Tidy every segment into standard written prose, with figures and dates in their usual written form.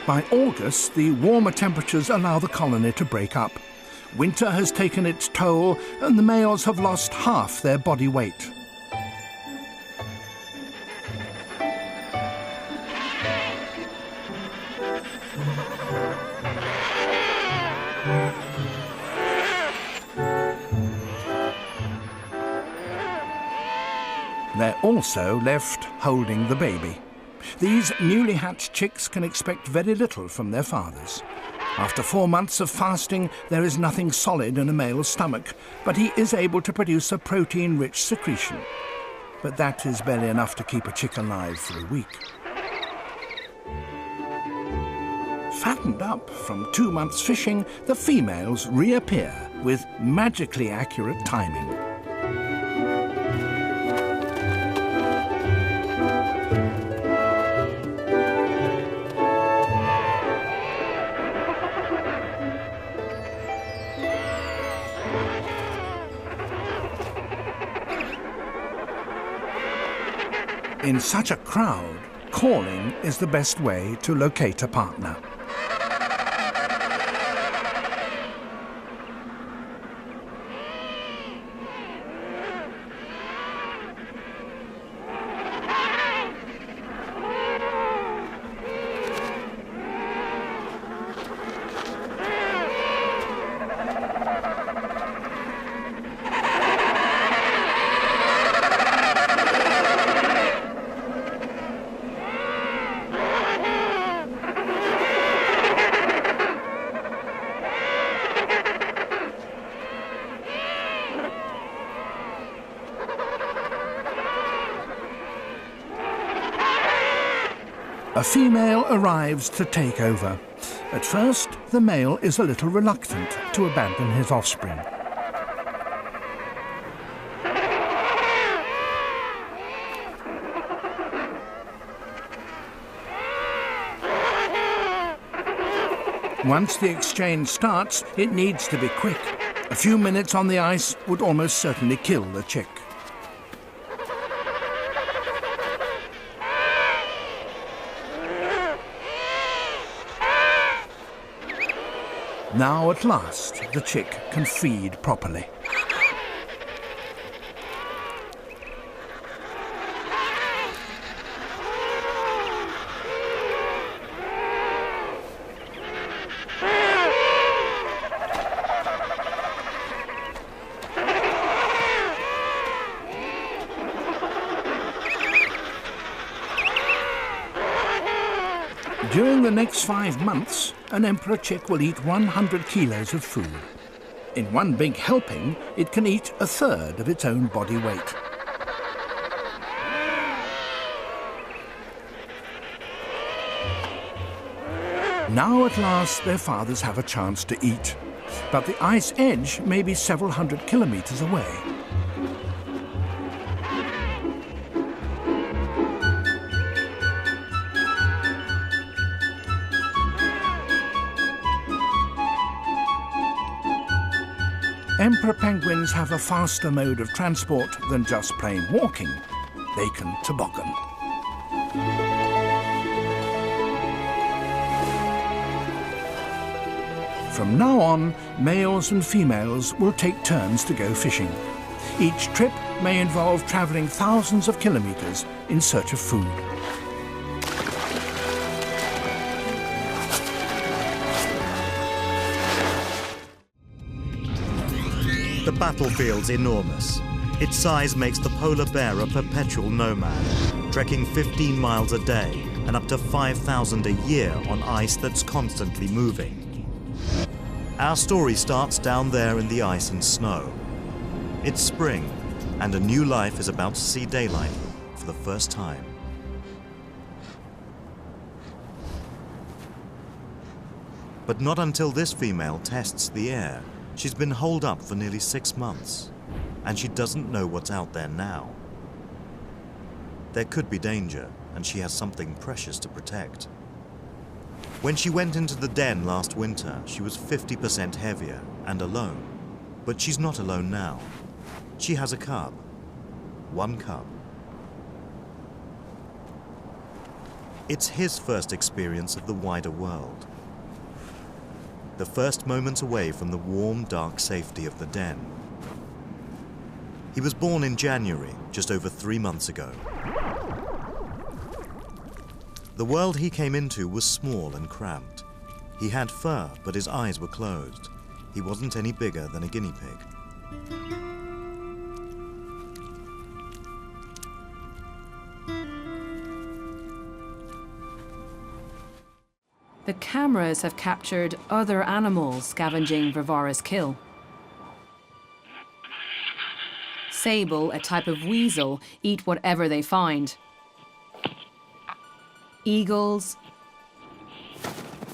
By August, the warmer temperatures allow the colony to break up. Winter has taken its toll, and the males have lost half their body weight. They're also left holding the baby. These newly hatched chicks can expect very little from their fathers. After 4 months of fasting, there is nothing solid in a male's stomach, but he is able to produce a protein-rich secretion. But that is barely enough to keep a chick alive for a week. Fattened up from 2 months fishing, the females reappear with magically accurate timing. In such a crowd, calling is the best way to locate a partner. A female arrives to take over. At first, the male is a little reluctant to abandon his offspring. Once the exchange starts, it needs to be quick. A few minutes on the ice would almost certainly kill the chick. Now, at last, the chick can feed properly. During the next 5 months, an emperor chick will eat 100 kilos of food. In one big helping, it can eat a third of its own body weight. Now at last their fathers have a chance to eat, but the ice edge may be several hundred kilometers away. Emperor penguins have a faster mode of transport than just plain walking. They can toboggan. From now on, males and females will take turns to go fishing. Each trip may involve traveling thousands of kilometers in search of food. The battlefield's enormous. Its size makes the polar bear a perpetual nomad, trekking 15 miles a day and up to 5,000 a year on ice that's constantly moving. Our story starts down there in the ice and snow. It's spring, and a new life is about to see daylight for the first time. But not until this female tests the air. She's been holed up for nearly 6 months, and she doesn't know what's out there now. There could be danger, and she has something precious to protect. When she went into the den last winter, she was 50% heavier and alone. But she's not alone now. She has a cub. One cub. It's his first experience of the wider world. The first moment away from the warm, dark safety of the den. He was born in January, just over 3 months ago. The world he came into was small and cramped. He had fur, but his eyes were closed. He wasn't any bigger than a guinea pig. The cameras have captured other animals scavenging Varvara's kill. Sable, a type of weasel, eat whatever they find. Eagles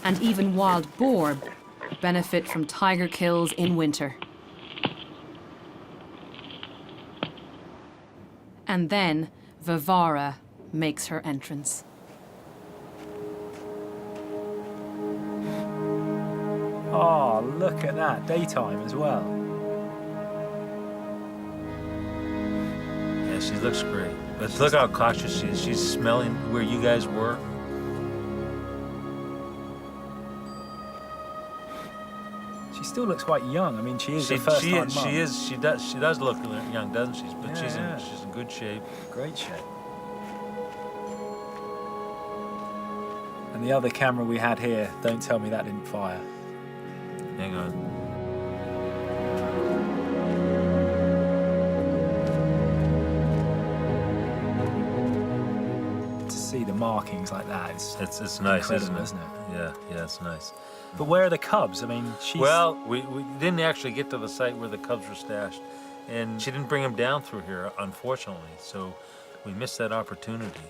and even wild boar benefit from tiger kills in winter. And then Varvara makes her entrance. Oh, look at that, daytime as well. Yeah, she looks great. But look how cautious she is. She's smelling where you guys were. She still looks quite young. I mean, she is a first-time mum. She does look young, doesn't she? But Yeah. she's in good shape. Great shape. And the other camera we had here, don't tell me that didn't fire. Hang on. To see the markings like that, it's nice, isn't it? it? Yeah, it's nice. But where are the cubs? I mean, she's... Well, we didn't actually get to the site where the cubs were stashed, and she didn't bring them down through here, unfortunately, so we missed that opportunity.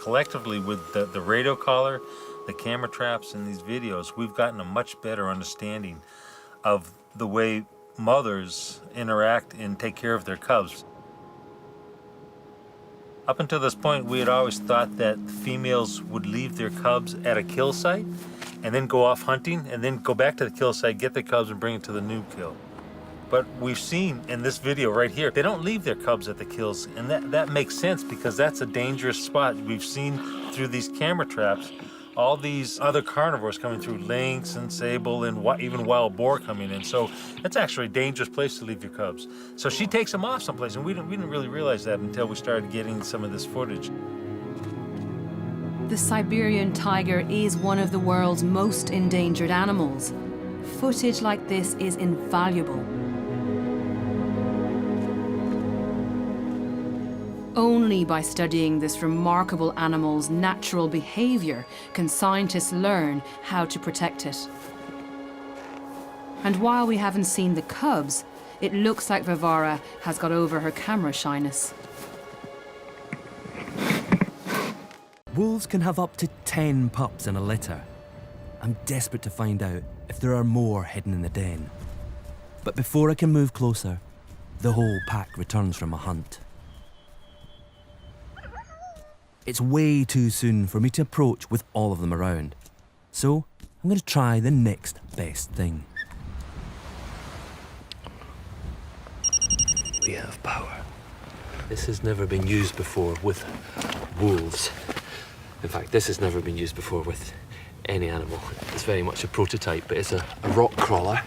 Collectively, with the radio collar, the camera traps, and these videos, we've gotten a much better understanding of the way mothers interact and take care of their cubs. Up until this point, we had always thought that females would leave their cubs at a kill site and then go off hunting and then go back to the kill site, get the cubs, and bring it to the new kill. But we've seen in this video right here, they don't leave their cubs at the kills, and that makes sense because that's a dangerous spot. We've seen through these camera traps all these other carnivores coming through, lynx and sable and even wild boar coming in. So that's actually a dangerous place to leave your cubs. So she takes them off someplace, and we didn't really realize that until we started getting some of this footage. The Siberian tiger is one of the world's most endangered animals. Footage like this is invaluable. Only by studying this remarkable animal's natural behavior can scientists learn how to protect it. And while we haven't seen the cubs, it looks like Varvara has got over her camera shyness. Wolves can have up to 10 pups in a litter. I'm desperate to find out if there are more hidden in the den. But before I can move closer, the whole pack returns from a hunt. It's way too soon for me to approach with all of them around. So I'm going to try the next best thing. We have power. This has never been used before with wolves. In fact, this has never been used before with any animal. It's very much a prototype, but it's a rock crawler.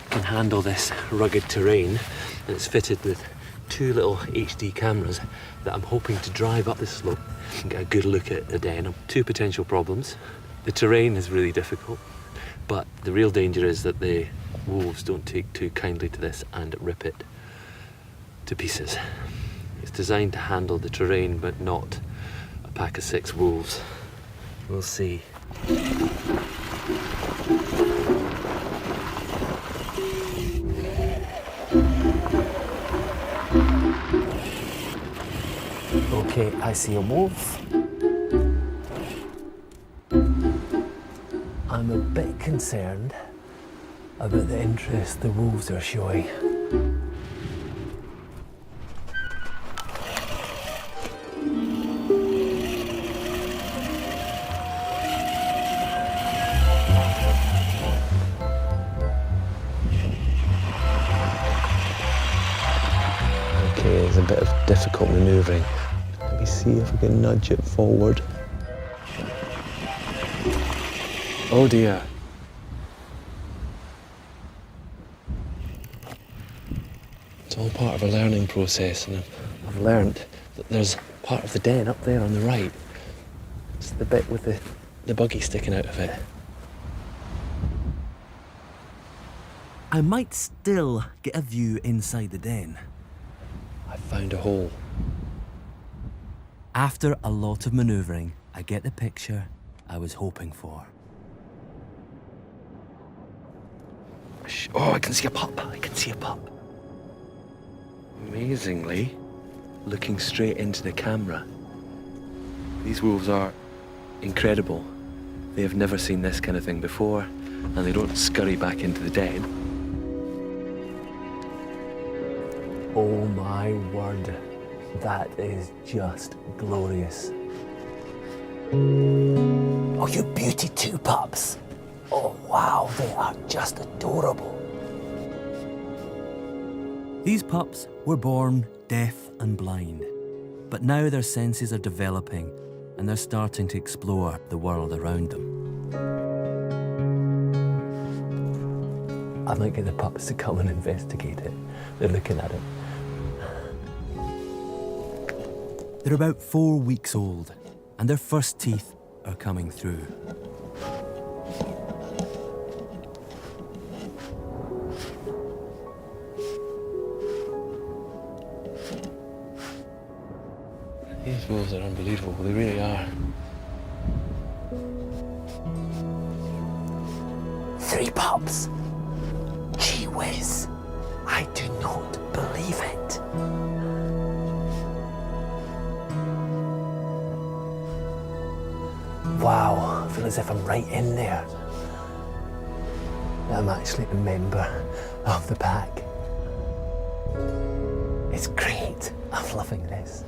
It can handle this rugged terrain, and it's fitted with 2 little HD cameras that I'm hoping to drive up the slope and get a good look at the den. 2 potential problems. The terrain is really difficult, but the real danger is that the wolves don't take too kindly to this and rip it to pieces. It's designed to handle the terrain, but not a pack of 6 wolves. We'll see. Okay, I see a wolf. I'm a bit concerned about the interest the wolves are showing. Okay, there's a bit of difficult manoeuvring. me see if I can nudge it forward. Oh dear. It's all part of a learning process, and I've learned that there's part of the den up there on the right. It's the bit with the buggy sticking out of it. I might still get a view inside the den. I found a hole. After a lot of manoeuvring, I get the picture I was hoping for. Oh, I can see a pup. I can see a pup. Amazingly, looking straight into the camera. These wolves are incredible. They have never seen this kind of thing before, and they don't scurry back into the den. Oh my word, that is just glorious. Oh, you beauty two pups. Oh wow, they are just adorable. These pups were born deaf and blind, but now their senses are developing and they're starting to explore the world around them. I might get the pups to come and investigate it. They're looking at it. They're about 4 weeks old, and their first teeth are coming through. These wolves are unbelievable, they really are. 3 pups. Gee whiz. I do not believe it. Wow, I feel as if I'm right in there. I'm actually a member of the pack. It's great. I'm loving this.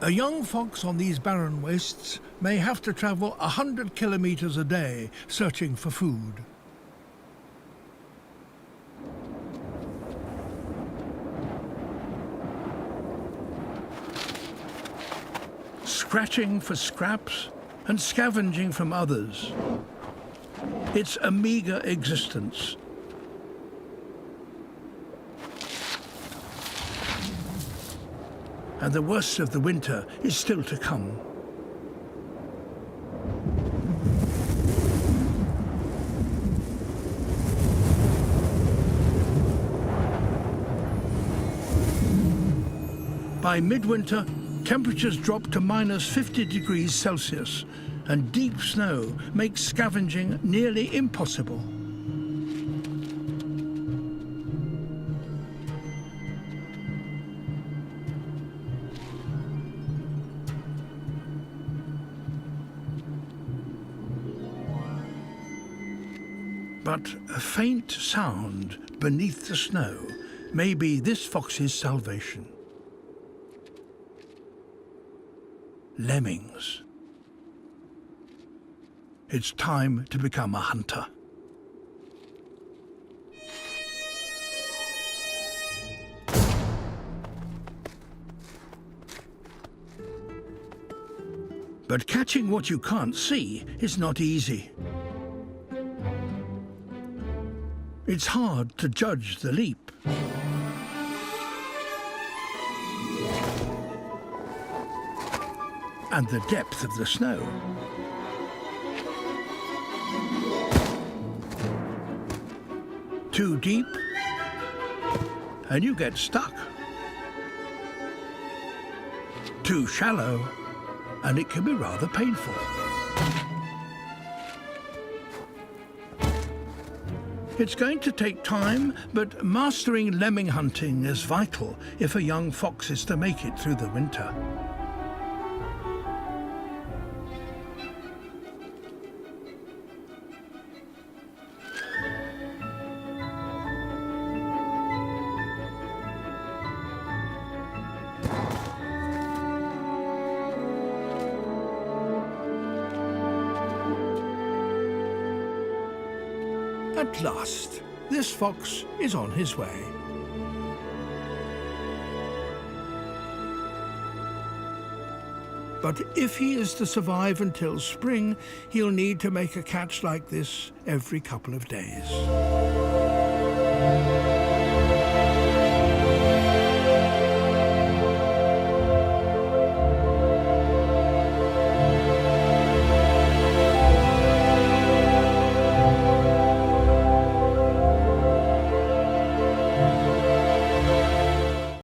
A young fox on these barren wastes may have to travel 100 kilometers a day searching for food. Scratching for scraps and scavenging from others. It's a meager existence. And the worst of the winter is still to come. By midwinter, temperatures drop to -50 degrees Celsius, and deep snow makes scavenging nearly impossible. But a faint sound beneath the snow may be this fox's salvation. Lemmings. It's time to become a hunter. But catching what you can't see is not easy. It's hard to judge the leap. And the depth of the snow. Too deep, and you get stuck. Too shallow, and it can be rather painful. It's going to take time, but mastering lemming hunting is vital if a young fox is to make it through the winter. At last, this fox is on his way. But if he is to survive until spring, he'll need to make a catch like this every couple of days.